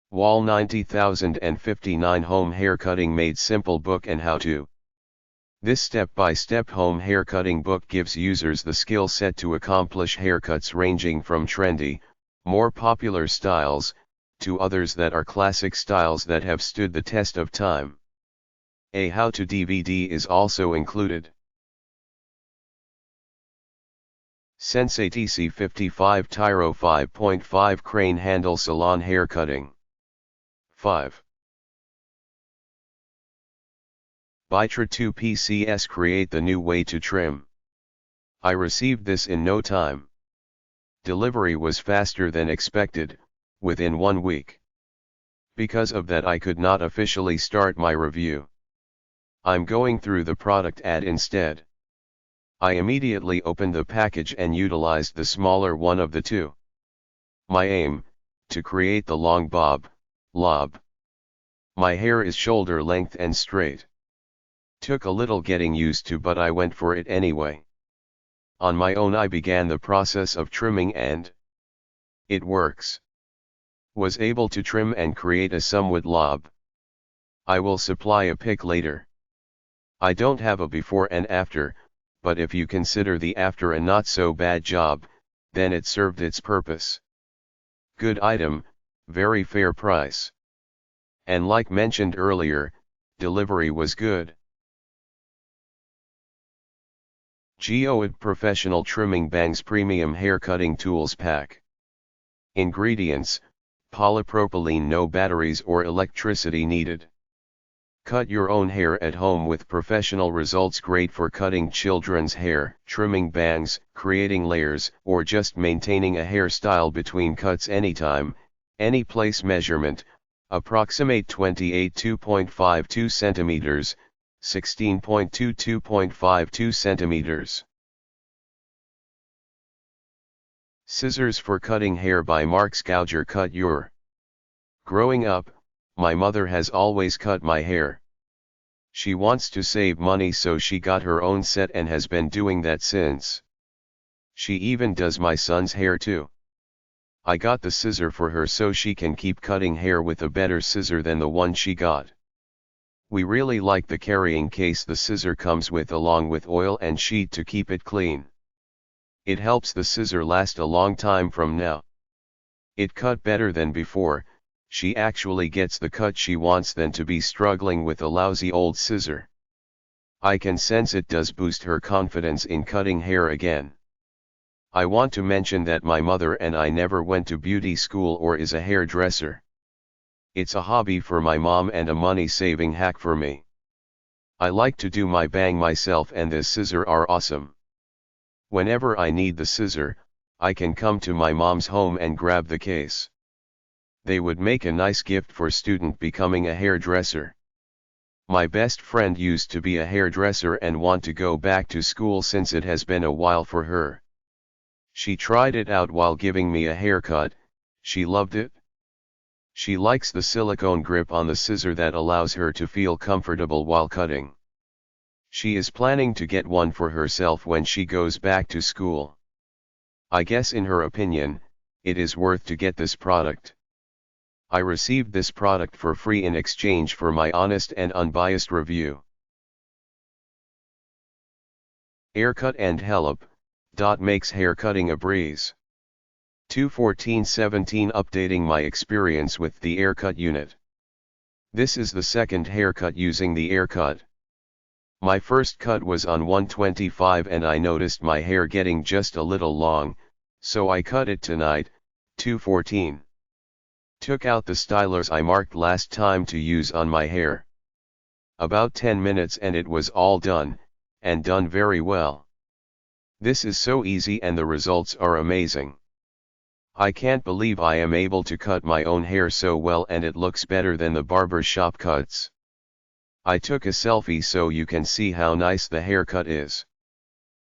Wahl 90059 Home Haircutting Made Simple Book and How To. This step-by-step home haircutting book gives users the skill set to accomplish haircuts ranging from trendy, more popular styles, to others that are classic styles that have stood the test of time. A how-to DVD is also included. SENSEI TC55 Tyro 5.5 Crane Handle Salon Haircutting. 5. Buytra 2 PCS Create the new way to trim. I received this in no time. Delivery was faster than expected, within 1 week. Because of that I could not officially start my review. I'm going through the product ad instead. I immediately opened the package and utilized the smaller one of the two. My aim, to create the long bob, lob. My hair is shoulder length and straight. Took a little getting used to, but I went for it anyway. On my own I began the process of trimming and it works. Was able to trim and create a somewhat lob. I will supply a pic later. I don't have a before and after, but if you consider the after a not so bad job, then it served its purpose. Good item, very fair price. And like mentioned earlier, delivery was good. Geoot Professional Trimming Bangs Premium Hair Cutting Tools Pack. Ingredients: polypropylene, no batteries or electricity needed. Cut your own hair at home with professional results, great for cutting children's hair, trimming bangs, creating layers, or just maintaining a hairstyle between cuts anytime, any place. Measurement: approximate 28.2.52 centimeters, 16.22.52 centimeters. Scissors for cutting hair by Marks Gouger. Cut your. Growing up, my mother has always cut my hair. She wants to save money, so she got her own set and has been doing that since. She even does my son's hair too. I got the scissor for her so she can keep cutting hair with a better scissor than the one she got. We really like the carrying case the scissor comes with, along with oil and sheet to keep it clean. It helps the scissor last a long time from now. It cut better than before. She actually gets the cut she wants than to be struggling with a lousy old scissor. I can sense it does boost her confidence in cutting hair again. I want to mention that my mother and I never went to beauty school or is a hairdresser. It's a hobby for my mom and a money-saving hack for me. I like to do my bang myself, and this scissor are awesome. Whenever I need the scissor, I can come to my mom's home and grab the case. They would make a nice gift for student becoming a hairdresser. My best friend used to be a hairdresser and want to go back to school since it has been a while for her. She tried it out while giving me a haircut. She loved it. She likes the silicone grip on the scissor that allows her to feel comfortable while cutting. She is planning to get one for herself when she goes back to school. I guess in her opinion, it is worth to get this product. I received this product for free in exchange for my honest and unbiased review. Haircut and Help. Makes haircutting a breeze. 2/14/17 Updating my experience with the haircut unit. This is the second haircut using the haircut. My first cut was on 1/25 and I noticed my hair getting just a little long, so I cut it tonight, 2/14. Took out the stylers I marked last time to use on my hair. About 10 minutes and it was all done, and done very well. This is so easy and the results are amazing. I can't believe I am able to cut my own hair so well, and it looks better than the barber shop cuts. I took a selfie so you can see how nice the haircut is.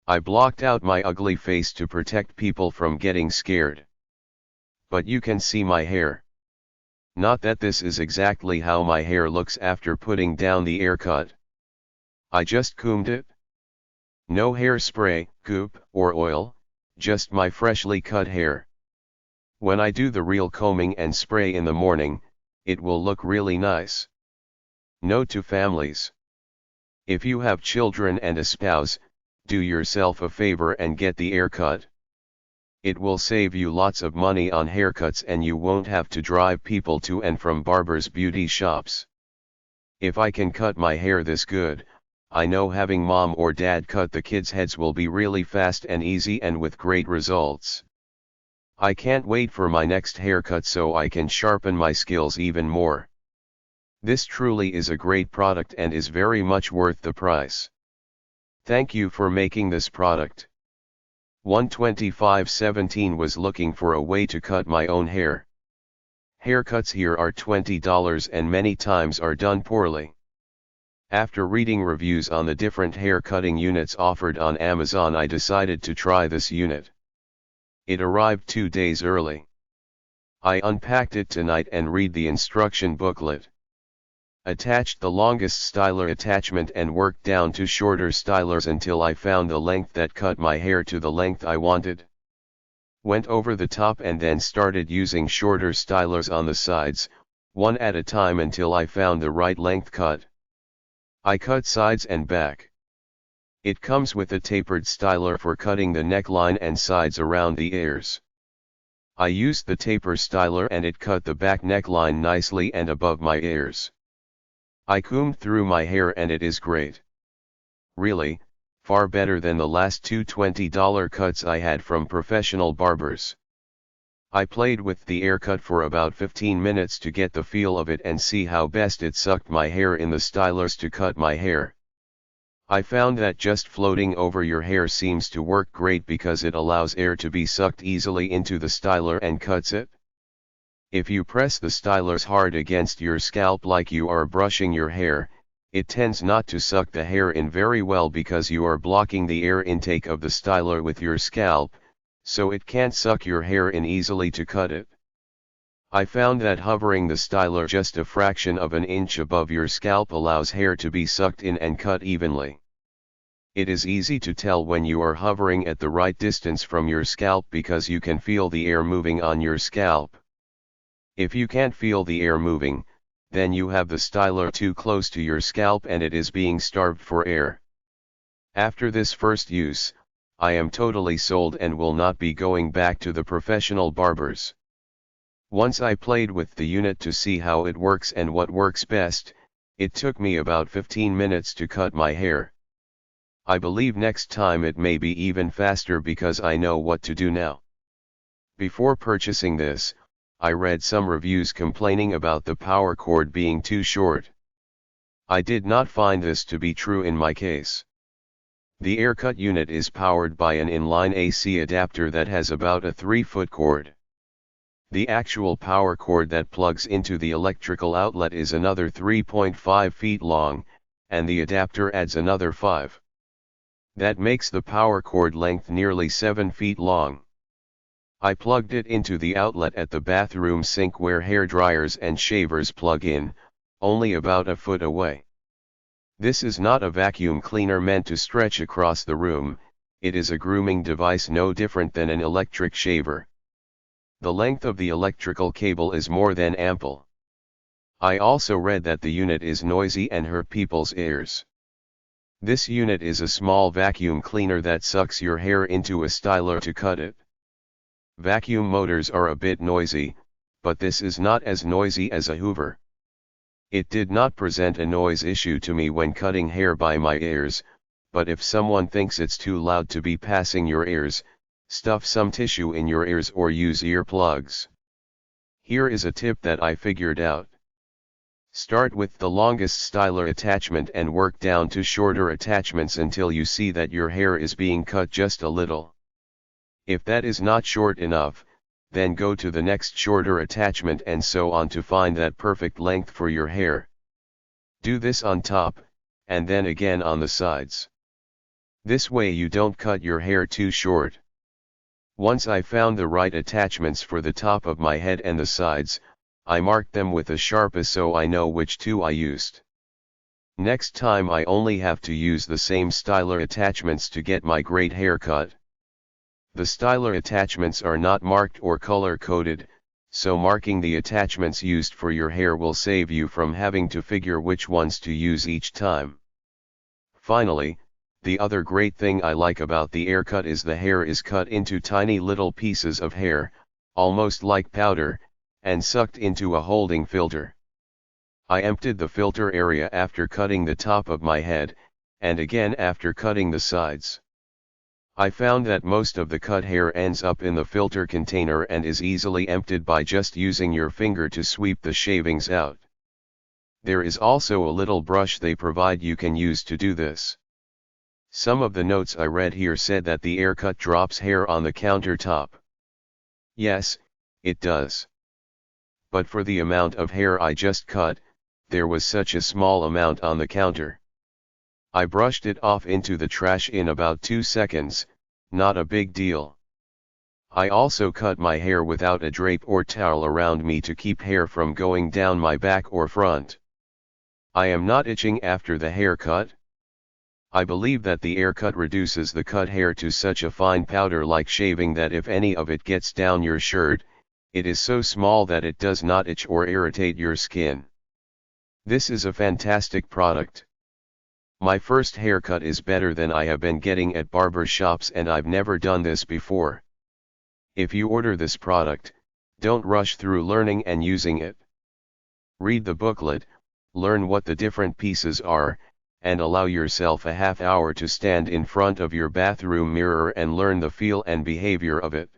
I blocked out my ugly face to protect people from getting scared. But you can see my hair. Not that this is exactly how my hair looks after putting down the haircut. I just combed it. No hairspray, goop, or oil, just my freshly cut hair. When I do the real combing and spray in the morning, it will look really nice. Note to families. If you have children and a spouse, do yourself a favor and get the haircut. It will save you lots of money on haircuts and you won't have to drive people to and from barbers' beauty shops. If I can cut my hair this good, I know having mom or dad cut the kids' heads will be really fast and easy and with great results. I can't wait for my next haircut so I can sharpen my skills even more. This truly is a great product and is very much worth the price. Thank you for making this product. 12517 was looking for a way to cut my own hair. Haircuts here are $20 and many times are done poorly. After reading reviews on the different hair cutting units offered on Amazon, I decided to try this unit. It arrived 2 days early. I unpacked it tonight and read the instruction booklet. Attached the longest styler attachment and worked down to shorter stylers until I found the length that cut my hair to the length I wanted. Went over the top and then started using shorter stylers on the sides, one at a time until I found the right length cut. I cut sides and back. It comes with a tapered styler for cutting the neckline and sides around the ears. I used the taper styler and it cut the back neckline nicely and above my ears. I combed through my hair and it is great. Really, far better than the last two $20 cuts I had from professional barbers. I played with the haircut for about 15 minutes to get the feel of it and see how best it sucked my hair in the stylers to cut my hair. I found that just floating over your hair seems to work great because it allows air to be sucked easily into the styler and cuts it. If you press the stylers hard against your scalp like you are brushing your hair, it tends not to suck the hair in very well because you are blocking the air intake of the styler with your scalp, so it can't suck your hair in easily to cut it. I found that hovering the styler just a fraction of an inch above your scalp allows hair to be sucked in and cut evenly. It is easy to tell when you are hovering at the right distance from your scalp because you can feel the air moving on your scalp. If you can't feel the air moving, then you have the styler too close to your scalp and it is being starved for air. After this first use, I am totally sold and will not be going back to the professional barbers. Once I played with the unit to see how it works and what works best, it took me about 15 minutes to cut my hair. I believe next time it may be even faster because I know what to do now. Before purchasing this, I read some reviews complaining about the power cord being too short. I did not find this to be true in my case. The haircut unit is powered by an inline AC adapter that has about a 3-foot cord. The actual power cord that plugs into the electrical outlet is another 3.5 feet long, and the adapter adds another 5. That makes the power cord length nearly 7 feet long. I plugged it into the outlet at the bathroom sink where hair dryers and shavers plug in, only about a foot away. This is not a vacuum cleaner meant to stretch across the room, it is a grooming device no different than an electric shaver. The length of the electrical cable is more than ample. I also read that the unit is noisy and hurt people's ears. This unit is a small vacuum cleaner that sucks your hair into a styler to cut it. Vacuum motors are a bit noisy, but this is not as noisy as a Hoover. It did not present a noise issue to me when cutting hair by my ears, but if someone thinks it's too loud to be passing your ears, stuff some tissue in your ears or use earplugs. Here is a tip that I figured out. Start with the longest styler attachment and work down to shorter attachments until you see that your hair is being cut just a little. If that is not short enough, then go to the next shorter attachment and so on to find that perfect length for your hair. Do this on top, and then again on the sides. This way you don't cut your hair too short. Once I found the right attachments for the top of my head and the sides, I marked them with a Sharpie so I know which two I used. Next time I only have to use the same styler attachments to get my great haircut. The styler attachments are not marked or color-coded, so marking the attachments used for your hair will save you from having to figure which ones to use each time. Finally, the other great thing I like about the air cut is the hair is cut into tiny little pieces of hair, almost like powder, and sucked into a holding filter. I emptied the filter area after cutting the top of my head, and again after cutting the sides. I found that most of the cut hair ends up in the filter container and is easily emptied by just using your finger to sweep the shavings out. There is also a little brush they provide you can use to do this. Some of the notes I read here said that the air cut drops hair on the countertop. Yes, it does. But for the amount of hair I just cut, there was such a small amount on the counter. I brushed it off into the trash in about 2 seconds, not a big deal. I also cut my hair without a drape or towel around me to keep hair from going down my back or front. I am not itching after the haircut. I believe that the air cut reduces the cut hair to such a fine powder like shaving that if any of it gets down your shirt, it is so small that it does not itch or irritate your skin. This is a fantastic product. My first haircut is better than I have been getting at barber shops and I've never done this before. If you order this product, don't rush through learning and using it. Read the booklet, learn what the different pieces are, and allow yourself a half hour to stand in front of your bathroom mirror and learn the feel and behavior of it.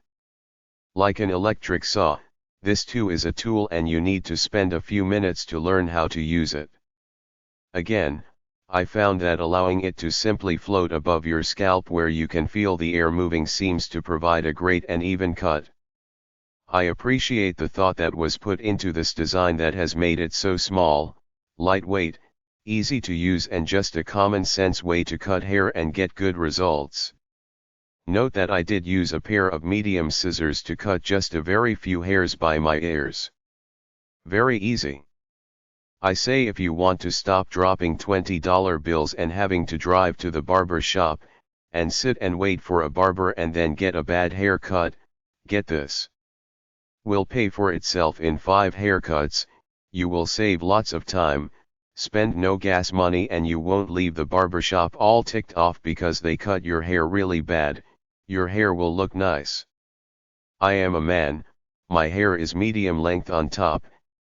Like an electric saw, this too is a tool and you need to spend a few minutes to learn how to use it. Again, I found that allowing it to simply float above your scalp where you can feel the air moving seems to provide a great and even cut. I appreciate the thought that was put into this design that has made it so small, lightweight, easy to use and just a common sense way to cut hair and get good results. Note that I did use a pair of medium scissors to cut just a very few hairs by my ears. Very easy. I say if you want to stop dropping $20 bills and having to drive to the barber shop, and sit and wait for a barber and then get a bad haircut, get this. Will pay for itself in 5 haircuts, you will save lots of time, spend no gas money and you won't leave the barbershop all ticked off because they cut your hair really bad, your hair will look nice. I am a man, my hair is medium length on top,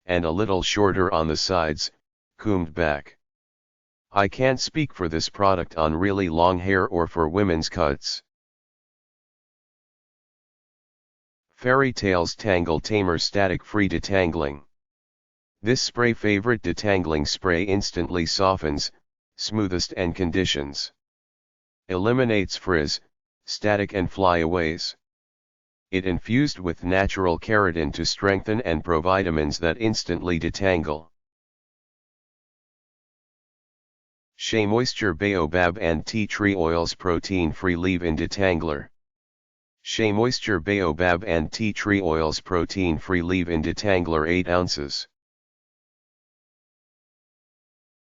and a little shorter on the sides, combed back. I can't speak for this product on really long hair or for women's cuts. Fairy Tales Tangle Tamer Static Free Detangling. This spray favorite detangling spray instantly softens, smoothest and conditions. Eliminates frizz, static and flyaways. It infused with natural keratin to strengthen and provitamins that instantly detangle. Shea Moisture Baobab and Tea Tree Oils Protein-Free Leave-In Detangler. Shea Moisture Baobab and Tea Tree Oils Protein-Free Leave-In Detangler 8 ounces.